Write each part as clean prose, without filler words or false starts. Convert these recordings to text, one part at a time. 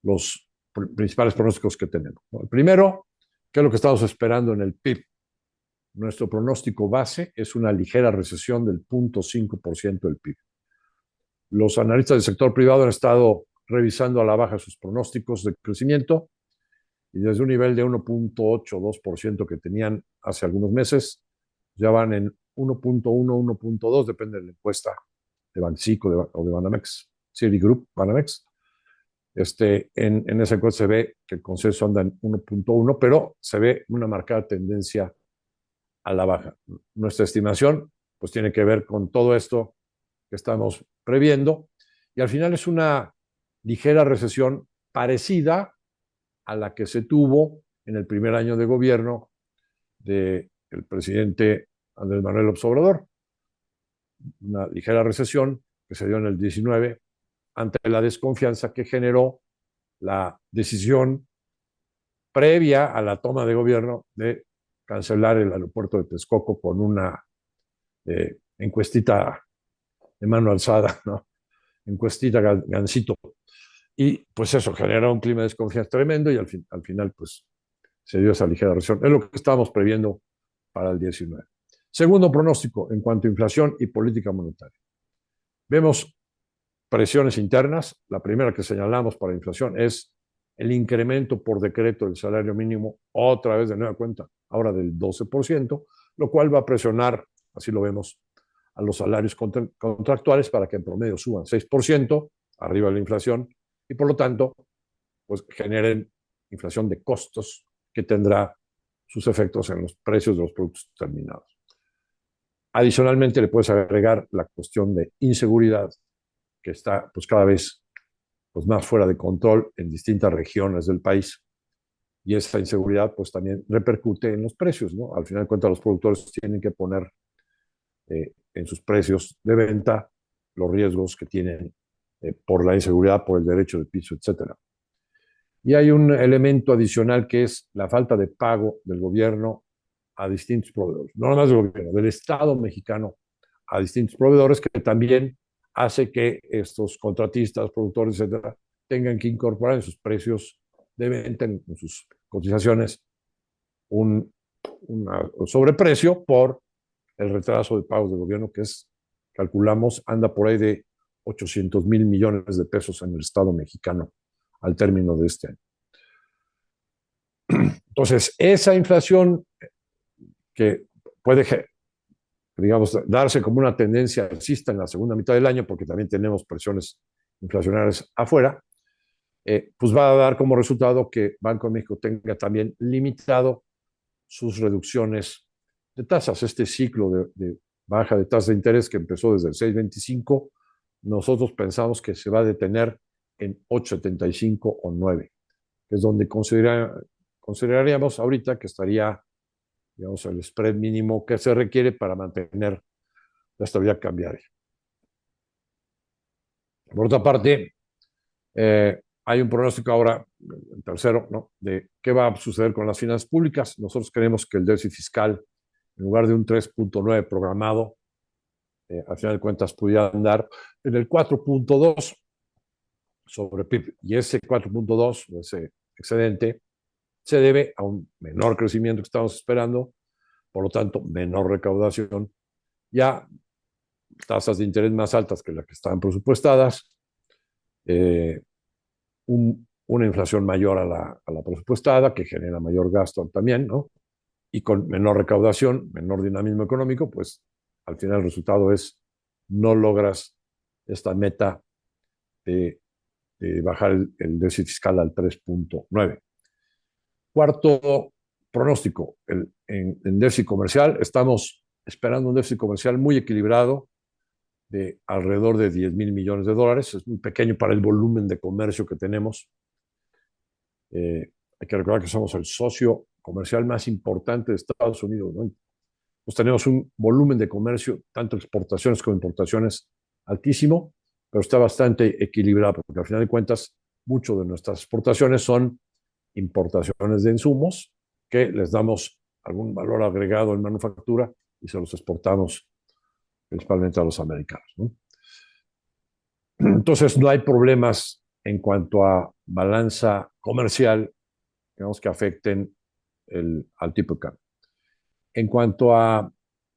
los principales pronósticos que tenemos, ¿no? El primero, ¿qué es lo que estamos esperando en el PIB? Nuestro pronóstico base es una ligera recesión del 0.5% del PIB. Los analistas del sector privado han estado revisando a la baja sus pronósticos de crecimiento y desde un nivel de 1.8-2% que tenían hace algunos meses, ya van en 1.1-1.2, depende de la encuesta de Banxico o de Banamex, Citigroup, Banamex. En esa encuesta se ve que el consenso anda en 1.1, pero se ve una marcada tendencia a la baja. Nuestra estimación pues tiene que ver con todo esto que estamos previendo y al final es una ligera recesión parecida a la que se tuvo en el primer año de gobierno del presidente Andrés Manuel López Obrador. Una ligera recesión que se dio en el 19 ante la desconfianza que generó la decisión previa a la toma de gobierno de cancelar el aeropuerto de Texcoco con una encuestita de mano alzada, ¿no? Encuestita gancito. Y pues eso generó un clima de desconfianza tremendo y al final pues se dio esa ligera recesión. Es lo que estábamos previendo para el 19. Segundo pronóstico en cuanto a inflación y política monetaria. Vemos presiones internas. La primera que señalamos para la inflación es el incremento por decreto del salario mínimo, otra vez de nueva cuenta, ahora del 12%, lo cual va a presionar, así lo vemos, a los salarios contractuales para que en promedio suban 6%, arriba de la inflación, y por lo tanto, pues generen inflación de costos que tendrá sus efectos en los precios de los productos terminados. Adicionalmente, le puedes agregar la cuestión de inseguridad, que está pues cada vez pues, más fuera de control en distintas regiones del país. Y esa inseguridad pues también repercute en los precios, ¿no? Al final de cuentas, los productores tienen que poner en sus precios de venta los riesgos que tienen por la inseguridad, por el derecho de piso, etcétera. Y hay un elemento adicional que es la falta de pago del gobierno a distintos proveedores, no nada más del gobierno, del Estado mexicano a distintos proveedores, que también hace que estos contratistas, productores, etcétera, tengan que incorporar en sus precios de venta, en sus cotizaciones, un sobreprecio por el retraso de pagos del gobierno, que es, calculamos, anda por ahí de 800,000 millones de pesos en el Estado mexicano al término de este año. Entonces, esa inflación que puede, digamos, darse como una tendencia alcista en la segunda mitad del año, porque también tenemos presiones inflacionarias afuera, pues va a dar como resultado que Banco de México tenga también limitado sus reducciones de tasas. Este ciclo de baja de tasa de interés que empezó desde el 6.25, nosotros pensamos que se va a detener en 8.75 o 9, que es donde consideraríamos ahorita que estaría, digamos, el spread mínimo que se requiere para mantener la estabilidad cambiaria. Por otra parte, hay un pronóstico ahora, el tercero, ¿no?, de qué va a suceder con las finanzas públicas. Nosotros creemos que el déficit fiscal, en lugar de un 3.9 programado, al final de cuentas pudiera andar en el 4.2 sobre PIB. Y ese 4.2, ese excedente, se debe a un menor crecimiento que estamos esperando, por lo tanto, menor recaudación, ya tasas de interés más altas que las que estaban presupuestadas, una inflación mayor a la presupuestada, que genera mayor gasto también, ¿no? Y con menor recaudación, menor dinamismo económico, pues al final el resultado es no logras esta meta de bajar el déficit fiscal al 3.9. Cuarto pronóstico, en déficit comercial, estamos esperando un déficit comercial muy equilibrado de alrededor de 10,000 millones de dólares. Es muy pequeño para el volumen de comercio que tenemos. Hay que recordar que somos el socio comercial más importante de Estados Unidos, ¿no? Pues tenemos un volumen de comercio, tanto exportaciones como importaciones, altísimo, pero está bastante equilibrado, porque al final de cuentas, mucho de nuestras exportaciones son importaciones de insumos que les damos algún valor agregado en manufactura y se los exportamos principalmente a los americanos, ¿no? Entonces no hay problemas en cuanto a balanza comercial, digamos que afecten al tipo de cambio. En cuanto a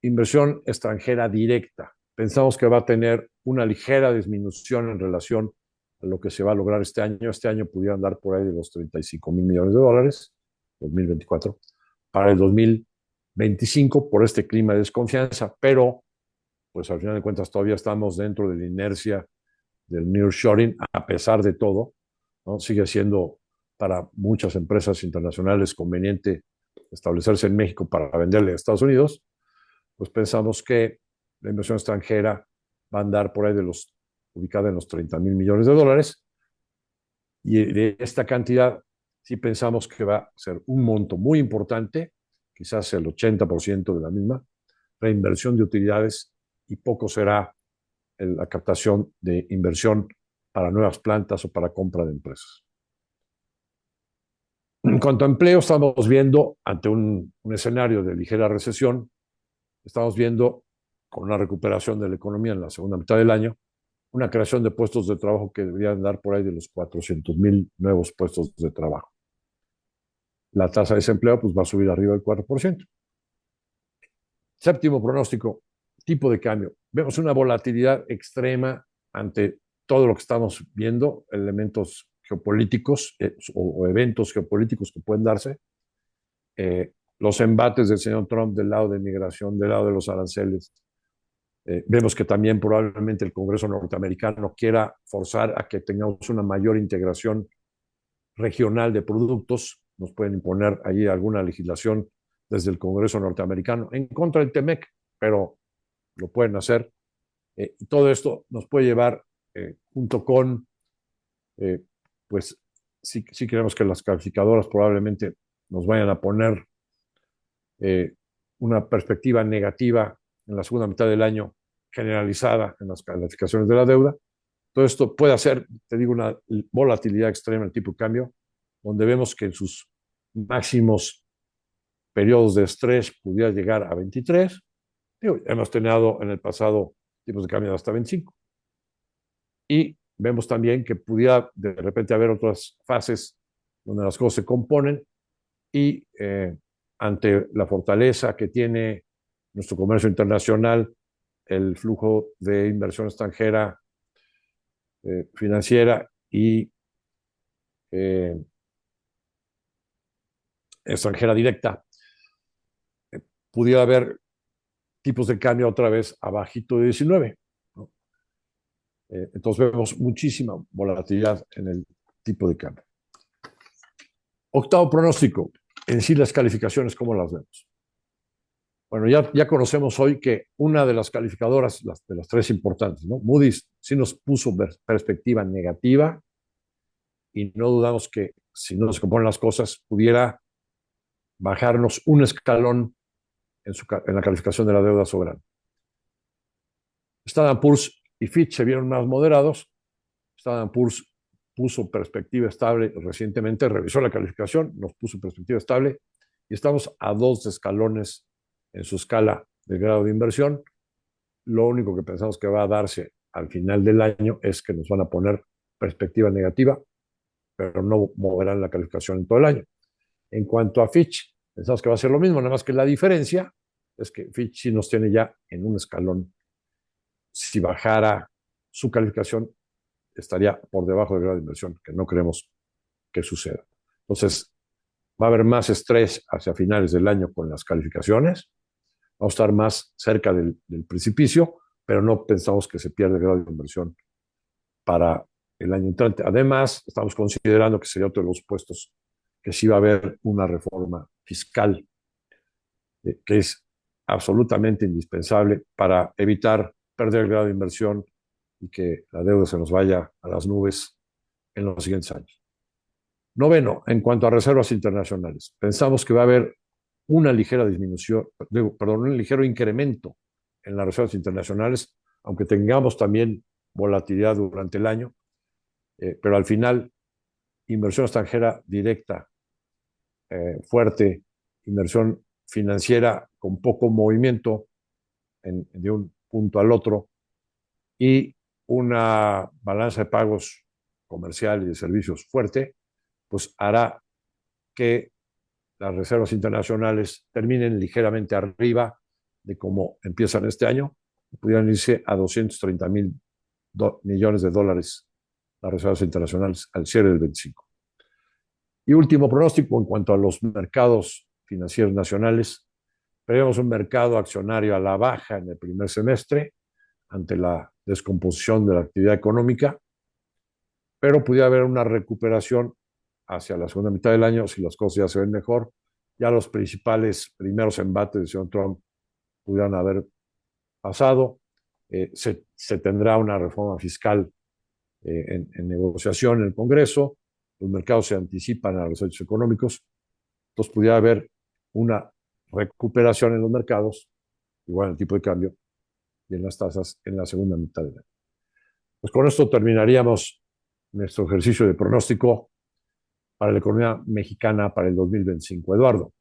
inversión extranjera directa, pensamos que va a tener una ligera disminución en relación a lo que se va a lograr este año. Este año pudiera andar por ahí de los 35 mil millones de dólares, 2024, para el 2025 por este clima de desconfianza, pero pues al final de cuentas todavía estamos dentro de la inercia del nearshoring, a pesar de todo, ¿no? Sigue siendo para muchas empresas internacionales conveniente establecerse en México para venderle a Estados Unidos. Pues pensamos que la inversión extranjera va a andar por ahí ubicada en los 30 mil millones de dólares, y de esta cantidad sí pensamos que va a ser un monto muy importante, quizás el 80% de la misma, reinversión de utilidades, y poco será la captación de inversión para nuevas plantas o para compra de empresas. En cuanto a empleo, estamos viendo ante un escenario de ligera recesión, estamos viendo con una recuperación de la economía en la segunda mitad del año, una creación de puestos de trabajo que deberían dar por ahí de los 400,000 nuevos puestos de trabajo. La tasa de desempleo pues va a subir arriba del 4%. Séptimo pronóstico, tipo de cambio. Vemos una volatilidad extrema ante todo lo que estamos viendo, elementos geopolíticos o eventos geopolíticos que pueden darse. Los embates del señor Trump del lado de migración, del lado de los aranceles. Vemos que también probablemente el Congreso norteamericano quiera forzar a que tengamos una mayor integración regional de productos. Nos pueden imponer allí alguna legislación desde el Congreso norteamericano en contra del TEMEC, pero lo pueden hacer. Y todo esto nos puede llevar, junto con, pues, sí creemos que las calificadoras probablemente nos vayan a poner una perspectiva negativa en la segunda mitad del año, generalizada en las calificaciones de la deuda. Todo esto puede hacer, te digo, una volatilidad extrema en el tipo de cambio, donde vemos que en sus máximos periodos de estrés pudiera llegar a 23. Digo, hemos tenido en el pasado tipos de cambio hasta 25. Y vemos también que pudiera de repente haber otras fases donde las cosas se componen, y ante la fortaleza que tiene nuestro comercio internacional, el flujo de inversión extranjera financiera y eh, extranjera directa, pudiera haber tipos de cambio otra vez abajito de 19, ¿no? Entonces vemos muchísima volatilidad en el tipo de cambio. Octavo pronóstico, en sí las calificaciones, ¿cómo las vemos? Bueno, ya conocemos hoy que una de las calificadoras, de las tres importantes, ¿no? Moody's, sí nos puso perspectiva negativa, y no dudamos que si no se componen las cosas pudiera bajarnos un escalón en la calificación de la deuda soberana. Standard Poor's y Fitch se vieron más moderados. Standard Poor's puso perspectiva estable recientemente, revisó la calificación, nos puso perspectiva estable, y estamos a 2 escalones en su escala de grado de inversión. Lo único que pensamos que va a darse al final del año es que nos van a poner perspectiva negativa, pero no moverán la calificación en todo el año. En cuanto a Fitch, pensamos que va a ser lo mismo, nada más que la diferencia es que Fitch sí nos tiene ya en un escalón. Si bajara su calificación, estaría por debajo del grado de inversión, que no creemos que suceda. Entonces, va a haber más estrés hacia finales del año con las calificaciones, vamos a estar más cerca del precipicio, pero no pensamos que se pierda el grado de inversión para el año entrante. Además, estamos considerando que sería otro de los puestos que sí va a haber una reforma fiscal, que es absolutamente indispensable para evitar perder el grado de inversión y que la deuda se nos vaya a las nubes en los siguientes años. Noveno, en cuanto a reservas internacionales, pensamos que va a haber una ligera disminución, perdón, un ligero incremento en las reservas internacionales, aunque tengamos también volatilidad durante el año, pero al final, inversión extranjera directa, fuerte, inversión financiera con poco movimiento de un punto al otro, y una balanza de pagos comercial y de servicios fuerte, pues hará que las reservas internacionales terminen ligeramente arriba de cómo empiezan este año, pudieran irse a 230,000 millones de dólares las reservas internacionales al cierre del 25. Y último pronóstico en cuanto a los mercados financieros nacionales, prevemos un mercado accionario a la baja en el primer semestre ante la descomposición de la actividad económica, pero pudiera haber una recuperación hacia la segunda mitad del año si las cosas ya se ven mejor. Ya los principales primeros embates del señor Trump pudieran haber pasado. Se tendrá una reforma fiscal en negociación en el Congreso. Los mercados se anticipan a los hechos económicos. Entonces pudiera haber una recuperación en los mercados, igual en el tipo de cambio y en las tasas en la segunda mitad del año. Pues con esto terminaríamos nuestro ejercicio de pronóstico para la economía mexicana para el 2025. Eduardo.